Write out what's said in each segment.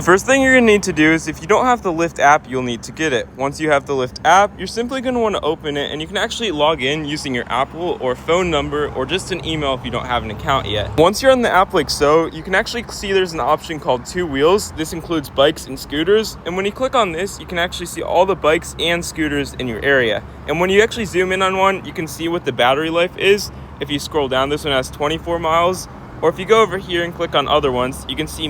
The first thing you're going to need to do is, if you don't have the Lyft app, you'll need to get it. Once you have the Lyft app, you're simply going to want to open it, and you can actually log in using your Apple or phone number or just an email if you don't have an account yet. Once you're on the app like so, you can actually see there's an option called 2 wheels. This includes bikes and scooters, and when you click on this, you can actually see all the bikes and scooters in your area. And when you actually zoom in on one, you can see what the battery life is. If you scroll down, this one has 24 miles. Or if you go over here and click on other ones, you can see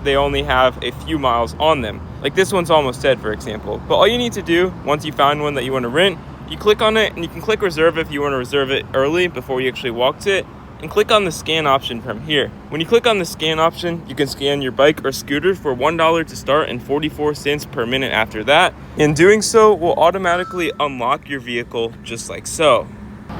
they only have a few miles on them. Like this one's almost dead, for example. But all you need to do, once you find one that you want to rent, you click on it, and you can click reserve if you want to reserve it early before you actually walk to it, and click on the scan option from here. When you click on the scan option, you can scan your bike or scooter for $1 to start and 44 cents per minute after that. In doing so, will automatically unlock your vehicle just like so.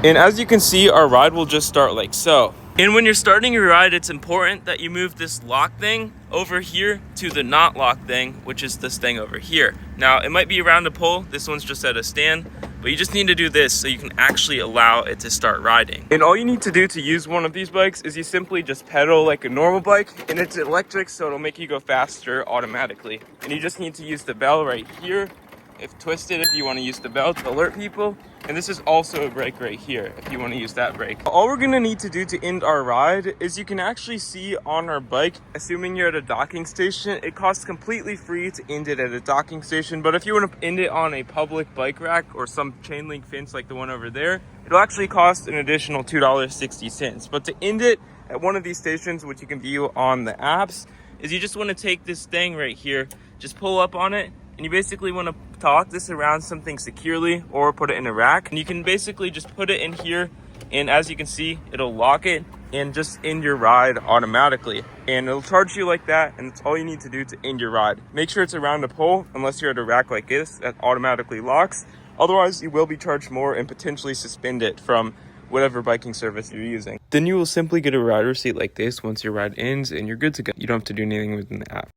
And as you can see, our ride will just start like so. And when you're starting your ride, it's important that you move this lock thing over here to the not lock thing, which is this thing over here. Now, it might be around a pole. This one's just at a stand, but you just need to do this so you can actually allow it to start riding. And all you need to do to use one of these bikes is you simply just pedal like a normal bike, and it's electric, so it'll make you go faster automatically. And you just need to use the bell right here. If twisted, if you want to use the bell to alert people. And this is also a brake right here if you want to use that brake. All we're going to need to do to end our ride is, you can actually see on our bike, assuming you're at a docking station, it costs completely free to end it at a docking station. But if you want to end it on a public bike rack or some chain link fence like the one over there, it'll actually cost an additional $2.60. But to end it at one of these stations, which you can view on the apps, is you just want to take this thing right here, just pull up on it, and you basically want to lock this around something securely or put it in a rack. And you can basically just put it in here, and as you can see, it'll lock it and just end your ride automatically. And it'll charge you like that, and that's all you need to do to end your ride. Make sure it's around a pole, unless you're at a rack like this that automatically locks. Otherwise, you will be charged more and potentially suspended from whatever biking service you're using. Then you will simply get a ride receipt like this once your ride ends, and you're good to go. You don't have to do anything within the app.